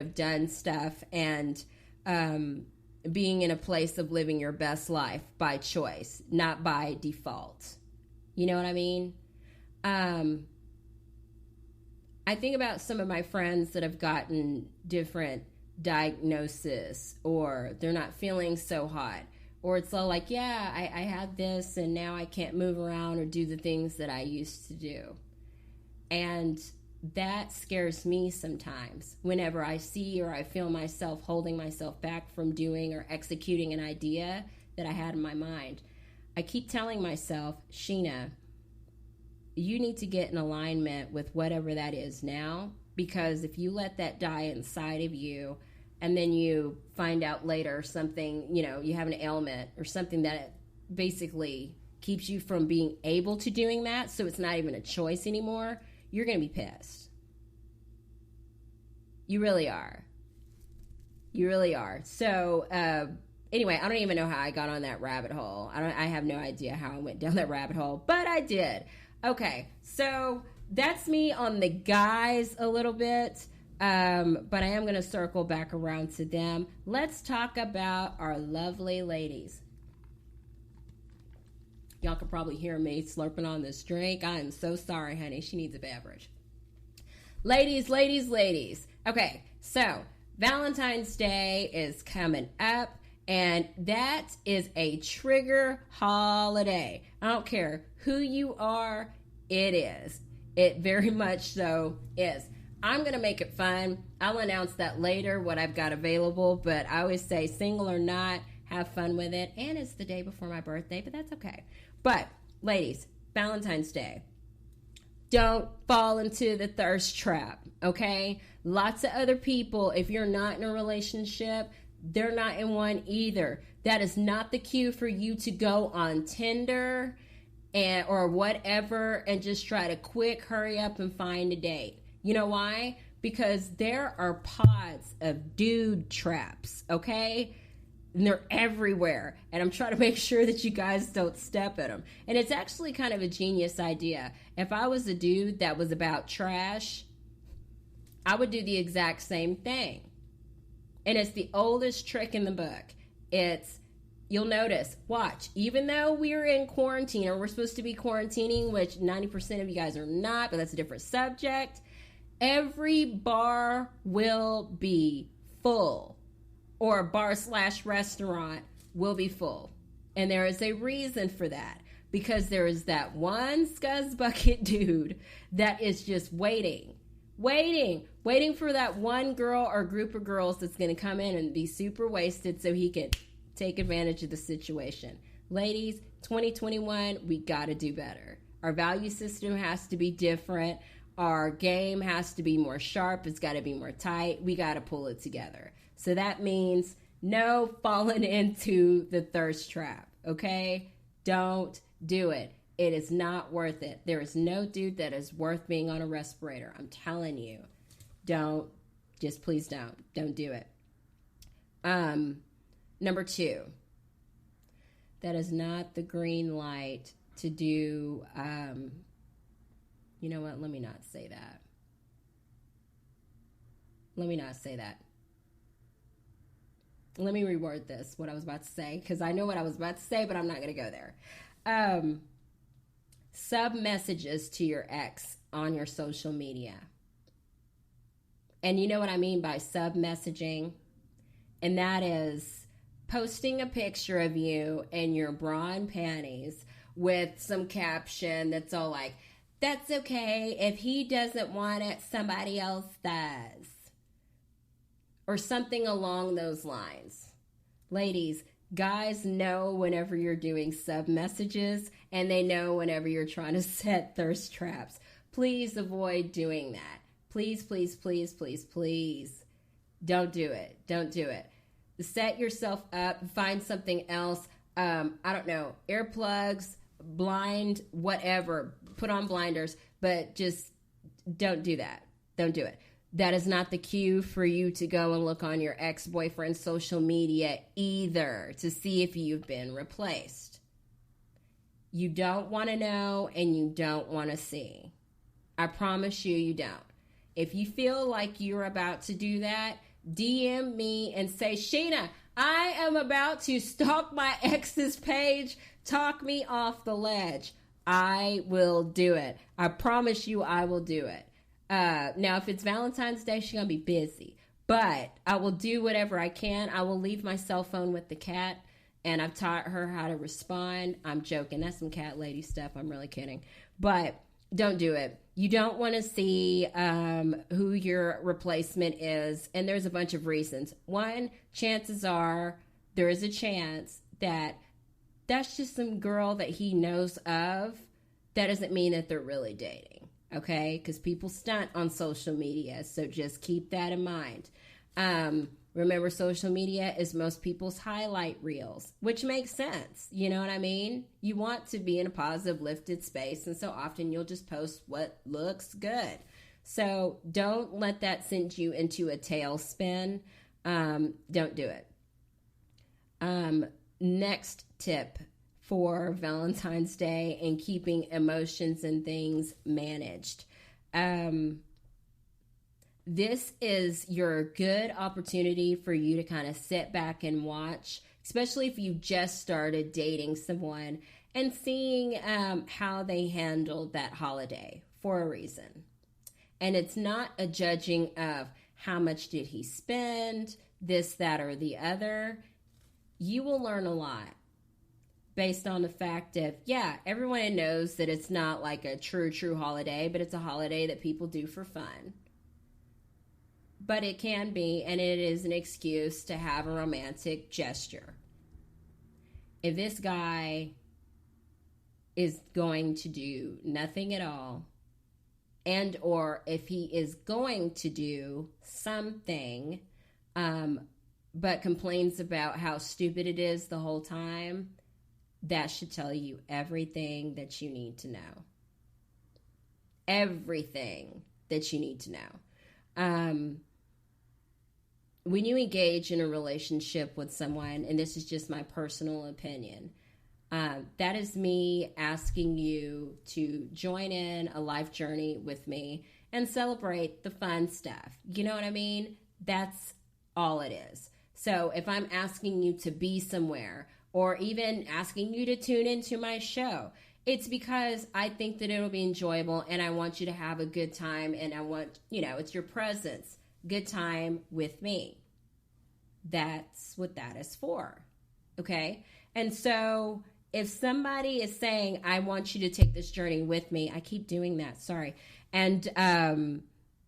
have done stuff and being in a place of living your best life by choice, not by default. You know what I mean? I think about some of my friends that have gotten different diagnosis, or they're not feeling so hot, or it's all like, yeah, I had this and now I can't move around or do the things that I used to do. And that scares me sometimes whenever I see or I feel myself holding myself back from doing or executing an idea that I had in my mind. I keep telling myself, Sheena, you need to get in alignment with whatever that is now, because if you let that die inside of you and then you find out later something, you have an ailment or something that basically keeps you from being able to doing that, so it's not even a choice anymore, you're going to be pissed. You really are. You really are. So, anyway, I don't even know how I got on that rabbit hole. I have no idea how I went down that rabbit hole, but I did. Okay, so that's me on the guys a little bit, but I am going to circle back around to them. Let's talk about our lovely ladies. Y'all can probably hear me slurping on this drink. I am so sorry, honey. She needs a beverage. Ladies, ladies, ladies. Okay, so Valentine's Day is coming up, and that is a trigger holiday. I don't care who you are, it is. It very much so is. I'm going to make it fun. I'll announce that later, what I've got available, but I always say, single or not, have fun with it. And it's the day before my birthday, but that's okay. But, ladies, Valentine's Day. Don't fall into the thirst trap, okay? Lots of other people, if you're not in a relationship, they're not in one either. That is not the cue for you to go on Tinder or whatever and just try to quick hurry up and find a date. You know why? Because there are pods of dude traps, okay? And they're everywhere. And I'm trying to make sure that you guys don't step at them. And it's actually kind of a genius idea. If I was a dude that was about trash, I would do the exact same thing. And it's the oldest trick in the book. You'll notice, watch, even though we're in quarantine, or we're supposed to be quarantining, which 90% of you guys are not, but that's a different subject, every bar will be full. Or a bar/restaurant will be full. And there is a reason for that. Because there is that one scuzzbucket dude that is just waiting for that one girl or group of girls that's going to come in and be super wasted so he can take advantage of the situation. Ladies, 2021, we got to do better. Our value system has to be different. Our game has to be more sharp. It's got to be more tight. We got to pull it together. So that means no falling into the thirst trap, okay? Don't do it. It is not worth it. There is no dude that is worth being on a respirator. I'm telling you. Please don't do it. Number 2, that is not the green light to do, you know what? Let me not say that. Let me reword this, what I was about to say, because I know what I was about to say, but I'm not going to go there. Sub messages to your ex on your social media. And you know what I mean by sub messaging? And that is posting a picture of you in your bra and panties with some caption that's all like, that's okay. If he doesn't want it, somebody else does. Or something along those lines. Ladies, guys know whenever you're doing sub messages, and they know whenever you're trying to set thirst traps. Please avoid doing that. Please, please, please, please, please. Don't do it. Don't do it. Set yourself up. Find something else. I don't know. Earplugs, blind, whatever. Put on blinders, but just don't do that. Don't do it. That is not the cue for you to go and look on your ex-boyfriend's social media either to see if you've been replaced. You don't want to know and you don't want to see. I promise you, you don't. If you feel like you're about to do that, DM me and say, Sheena, I am about to stalk my ex's page. Talk me off the ledge. I will do it. I promise you I will do it. Now, if it's Valentine's Day, she's going to be busy. But I will do whatever I can. I will leave my cell phone with the cat. And I've taught her how to respond. I'm joking. That's some cat lady stuff. I'm really kidding. But don't do it. You don't want to see who your replacement is. And there's a bunch of reasons. One, chances are there is a chance that that's just some girl that he knows of. That doesn't mean that they're really dating. Okay? Because people stunt on social media. So just keep that in mind. Remember, social media is most people's highlight reels, which makes sense. You know what I mean? You want to be in a positive, lifted space, and so often you'll just post what looks good. So don't let that send you into a tailspin. Don't do it. Next tip for Valentine's Day and keeping emotions and things managed. This is your good opportunity for you to kind of sit back and watch, especially if you just started dating someone, and seeing how they handled that holiday for a reason. And it's not a judging of how much did he spend, this, that, or the other. You will learn a lot based on the fact that, yeah, everyone knows that it's not like a true holiday, but it's a holiday that people do for fun. But it can be, and it is an excuse to have a romantic gesture. If this guy is going to do nothing at all, and or if he is going to do something, but complains about how stupid it is the whole time, that should tell you everything that you need to know. Everything that you need to know. When you engage in a relationship with someone, and this is just my personal opinion, that is me asking you to join in a life journey with me and celebrate the fun stuff. You know what I mean? That's all it is. So if I'm asking you to be somewhere, or even asking you to tune into my show, it's because I think that it'll be enjoyable and I want you to have a good time, and I want, it's your presence. Good time with me. That's what that is for. Okay? And so if somebody is saying, I want you to take this journey with me, I keep doing that, sorry, and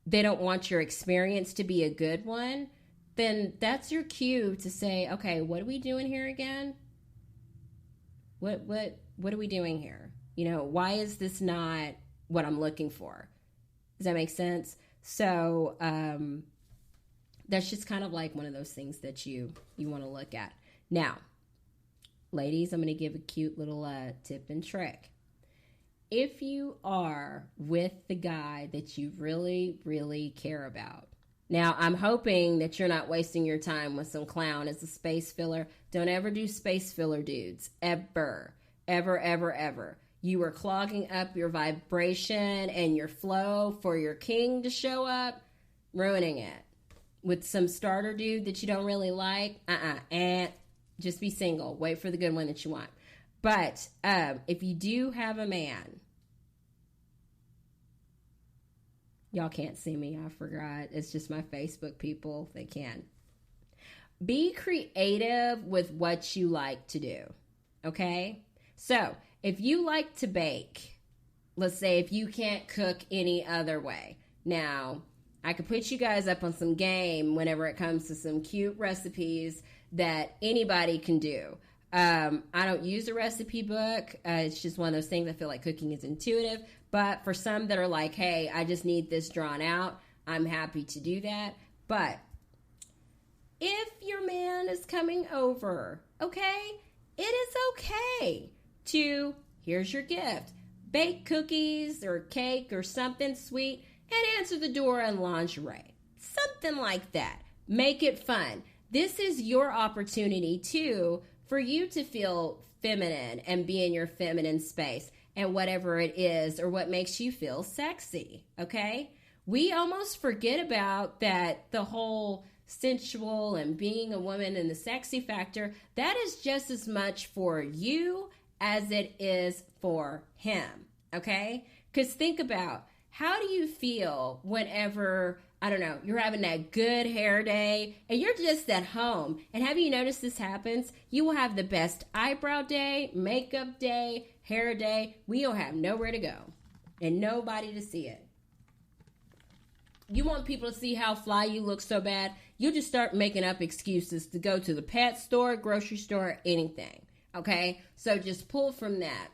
they don't want your experience to be a good one, then that's your cue to say, okay, what are we doing here again? What are we doing here? Why is this not what I'm looking for? Does that make sense? So, that's just kind of like one of those things that you want to look at. Now, ladies, I'm going to give a cute little tip and trick. If you are with the guy that you really, really care about. Now, I'm hoping that you're not wasting your time with some clown as a space filler. Don't ever do space filler dudes. Ever. Ever, ever, ever. You are clogging up your vibration and your flow for your king to show up, ruining it. With some starter dude that you don't really like, and just be single. Wait for the good one that you want. But if you do have a man, y'all can't see me, I forgot. It's just my Facebook people, they can. Be creative with what you like to do, okay? So, if you like to bake, let's say if you can't cook any other way. Now, I could put you guys up on some game whenever it comes to some cute recipes that anybody can do. I don't use a recipe book. It's just one of those things. I feel like cooking is intuitive. But for some that are like, hey, I just need this drawn out, I'm happy to do that. But if your man is coming over, okay, it is okay to, here's your gift, bake cookies or cake or something sweet, and answer the door in lingerie. Something like that. Make it fun. This is your opportunity, too, for you to feel feminine and be in your feminine space and whatever it is or what makes you feel sexy, okay? We almost forget about that, the whole sensual and being a woman and the sexy factor, that is just as much for you as it is for him. Okay? Because think about, how do you feel whenever, I don't know, you're having that good hair day and you're just at home? And have you noticed this happens? You will have the best eyebrow day, makeup day, hair day. We don't have nowhere to go and nobody to see it. You want people to see how fly you look so bad, you just start making up excuses to go to the pet store, grocery store, anything. Okay? So just pull from that.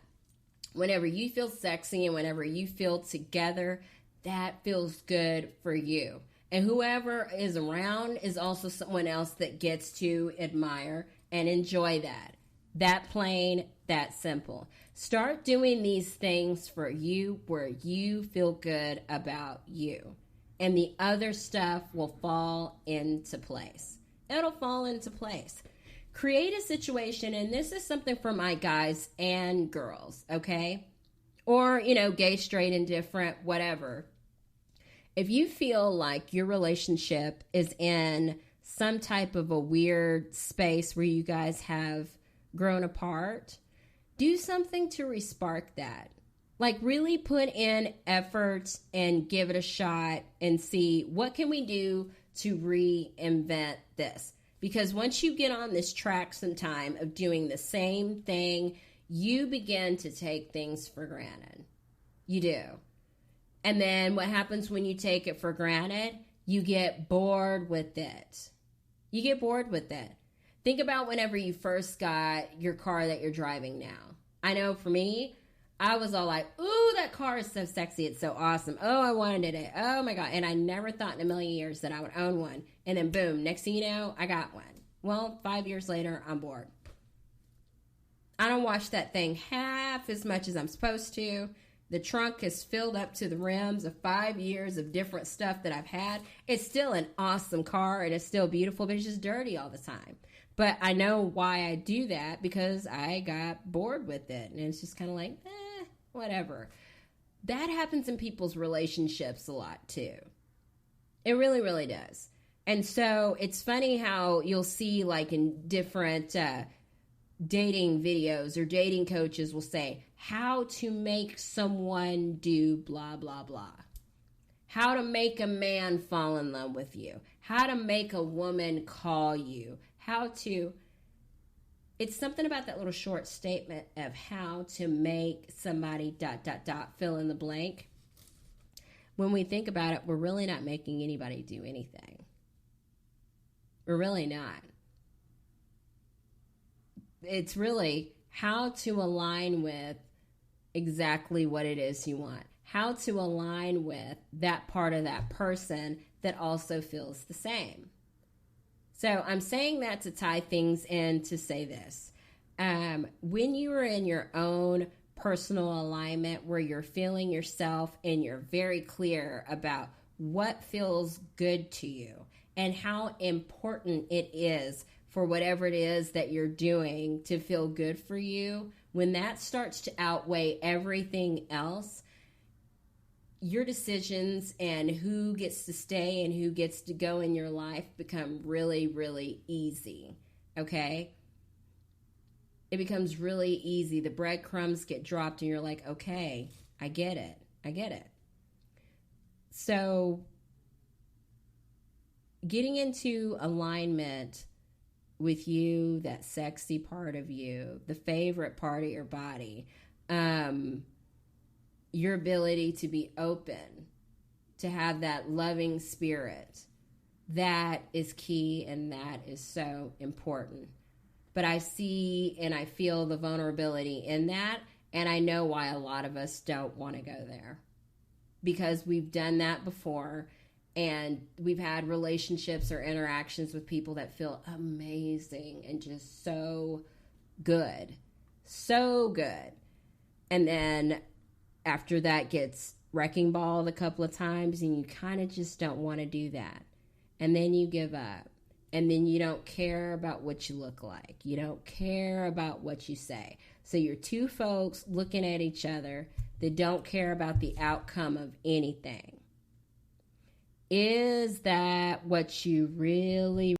Whenever you feel sexy and whenever you feel together, that feels good for you. And whoever is around is also someone else that gets to admire and enjoy that. That plain, that simple. Start doing these things for you where you feel good about you. And the other stuff will fall into place. It'll fall into place. Create a situation, and this is something for my guys and girls, okay? Or, gay, straight, indifferent, whatever. If you feel like your relationship is in some type of a weird space where you guys have grown apart, do something to respark that. Like, really put in effort and give it a shot and see what can we do to reinvent this. Because once you get on this track sometime of doing the same thing, you begin to take things for granted. You do. And then what happens when you take it for granted? You get bored with it. You get bored with it. Think about whenever you first got your car that you're driving now. I know for me, I was all like, ooh, that car is so sexy. It's so awesome. Oh, I wanted it. Oh, my God. And I never thought in a million years that I would own one. And then, boom, next thing you know, I got one. Well, 5 years later, I'm bored. I don't wash that thing half as much as I'm supposed to. The trunk is filled up to the rims of 5 years of different stuff that I've had. It's still an awesome car, and it's still beautiful, but it's just dirty all the time. But I know why I do that, because I got bored with it. And it's just kind of like, whatever. That happens in people's relationships a lot too. It really, really does. And so it's funny how you'll see, like, in different dating videos or dating coaches will say how to make someone do blah, blah, blah. How to make a man fall in love with you. How to make a woman call you. It's something about that little short statement of how to make somebody ... fill in the blank. When we think about it, we're really not making anybody do anything. We're really not. It's really how to align with exactly what it is you want. How to align with that part of that person that also feels the same. So I'm saying that to tie things in to say this. When you are in your own personal alignment where you're feeling yourself and you're very clear about what feels good to you and how important it is for whatever it is that you're doing to feel good for you, when that starts to outweigh everything else, your decisions and who gets to stay and who gets to go in your life become really, really easy, okay? It becomes really easy. The breadcrumbs get dropped and you're like, okay, I get it. So getting into alignment with you, that sexy part of you, the favorite part of your body, your ability to be open, to have that loving spirit, that is key and that is so important. But I see and I feel the vulnerability in that, and I know why a lot of us don't want to go there. Because we've done that before, and we've had relationships or interactions with people that feel amazing and just so good. So good. And then after that gets wrecking balled a couple of times and you kind of just don't want to do that. And then you give up. And then you don't care about what you look like. You don't care about what you say. So you're two folks looking at each other that don't care about the outcome of anything. Is that what you really